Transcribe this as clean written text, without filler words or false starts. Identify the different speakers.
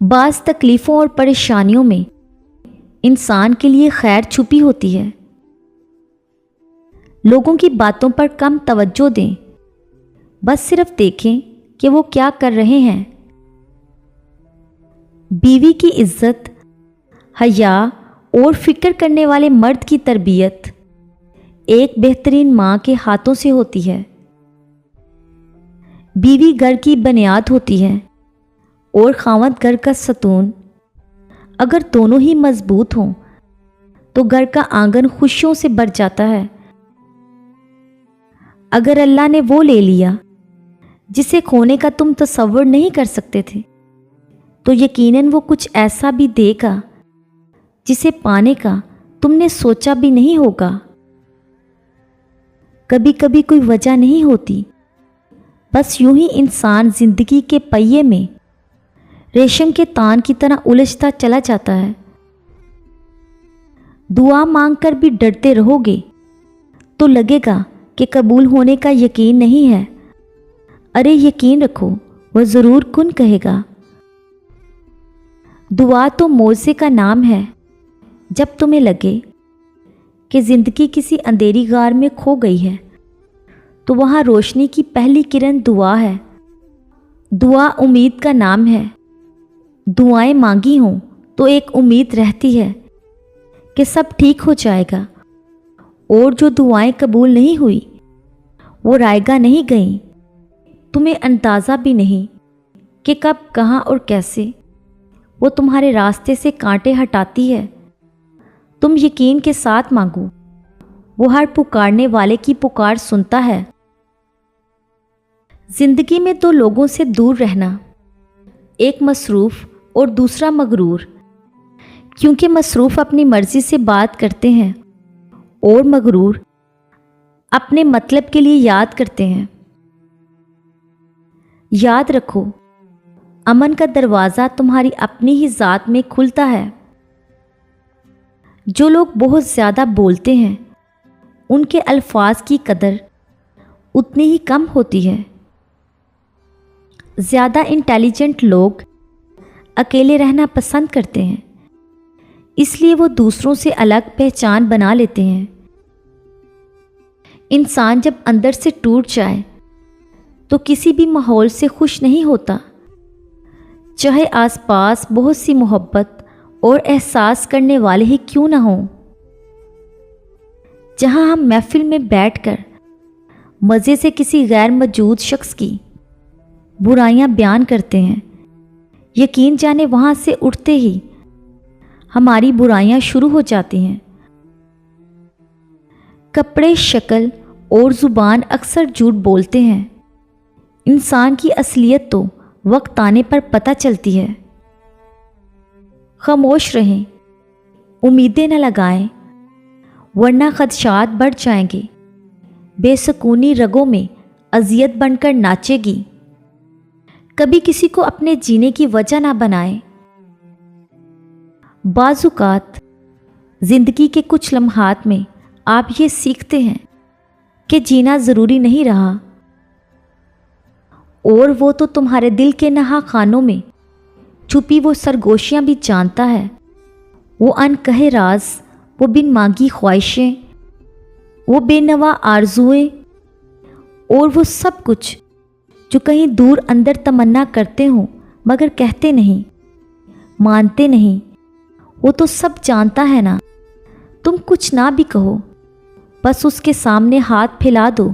Speaker 1: بعض تکلیفوں اور پریشانیوں میں انسان کے لیے خیر چھپی ہوتی ہے۔ لوگوں کی باتوں پر کم توجہ دیں، بس صرف دیکھیں کہ وہ کیا کر رہے ہیں۔ بیوی کی عزت، حیا اور فکر کرنے والے مرد کی تربیت ایک بہترین ماں کے ہاتھوں سے ہوتی ہے۔ بیوی گھر کی بنیاد ہوتی ہے اور خاوند گھر کا ستون۔ اگر دونوں ہی مضبوط ہوں تو گھر کا آنگن خوشیوں سے بھر جاتا ہے۔ اگر اللہ نے وہ لے لیا جسے کھونے کا تم تصور نہیں کر سکتے تھے، تو یقیناً وہ کچھ ایسا بھی دے گا جسے پانے کا تم نے سوچا بھی نہیں ہوگا۔ کبھی کبھی کوئی وجہ نہیں ہوتی، بس یوں ہی انسان زندگی کے پہیے میں ریشم کے تان کی طرح الجھتا چلا جاتا ہے۔ دعا مانگ کر بھی ڈرتے رہو گے تو لگے گا کہ قبول ہونے کا یقین نہیں ہے۔ ارے یقین رکھو، وہ ضرور کن کہے گا۔ دعا تو معجزے کا نام ہے۔ جب تمہیں لگے کہ زندگی کسی اندھیری غار میں کھو گئی ہے تو وہاں روشنی کی پہلی کرن دعا ہے۔ دعا امید کا نام ہے۔ دعائیں مانگی ہوں تو ایک امید رہتی ہے کہ سب ٹھیک ہو جائے گا، اور جو دعائیں قبول نہیں ہوئی وہ رائیگاں نہیں گئیں۔ تمہیں اندازہ بھی نہیں کہ کب، کہاں اور کیسے وہ تمہارے راستے سے کانٹے ہٹاتی ہے۔ تم یقین کے ساتھ مانگو، وہ ہر پکارنے والے کی پکار سنتا ہے۔ زندگی میں دو لوگوں سے دور رہنا، ایک مصروف اور دوسرا مغرور، کیونکہ مصروف اپنی مرضی سے بات کرتے ہیں اور مغرور اپنے مطلب کے لیے یاد کرتے ہیں۔ یاد رکھو، امن کا دروازہ تمہاری اپنی ہی ذات میں کھلتا ہے۔ جو لوگ بہت زیادہ بولتے ہیں ان کے الفاظ کی قدر اتنی ہی کم ہوتی ہے۔ زیادہ انٹیلیجنٹ لوگ اکیلے رہنا پسند کرتے ہیں، اس لیے وہ دوسروں سے الگ پہچان بنا لیتے ہیں۔ انسان جب اندر سے ٹوٹ جائے تو کسی بھی ماحول سے خوش نہیں ہوتا، چاہے آس پاس بہت سی محبت اور احساس کرنے والے ہی کیوں نہ ہوں۔ جہاں ہم محفل میں بیٹھ کر مزے سے کسی غیر موجود شخص کی برائیاں بیان کرتے ہیں، یقین جانے وہاں سے اٹھتے ہی ہماری برائیاں شروع ہو جاتی ہیں۔ کپڑے، شکل اور زبان اکثر جھوٹ بولتے ہیں۔ انسان کی اصلیت تو وقت آنے پر پتہ چلتی ہے۔ خاموش رہیں، امیدیں نہ لگائیں، ورنہ خدشات بڑھ جائیں گے۔ بے سکونی رگوں میں اذیت بن کر ناچے گی۔ کبھی کسی کو اپنے جینے کی وجہ نہ بنائیں۔ بعض اوقات زندگی کے کچھ لمحات میں آپ یہ سیکھتے ہیں کہ جینا ضروری نہیں رہا، اور وہ تو تمہارے دل کے نہا خانوں میں چھپی وہ سرگوشیاں بھی جانتا ہے، وہ ان کہے راز، وہ بن مانگی خواہشیں، وہ بے نوا آرزوئیں، اور وہ سب کچھ جو کہیں دور اندر تمنا کرتے ہوں مگر کہتے نہیں، مانتے نہیں۔ وہ تو سب جانتا ہے نا۔ تم کچھ نہ بھی کہو، بس اس کے سامنے ہاتھ پھیلا دو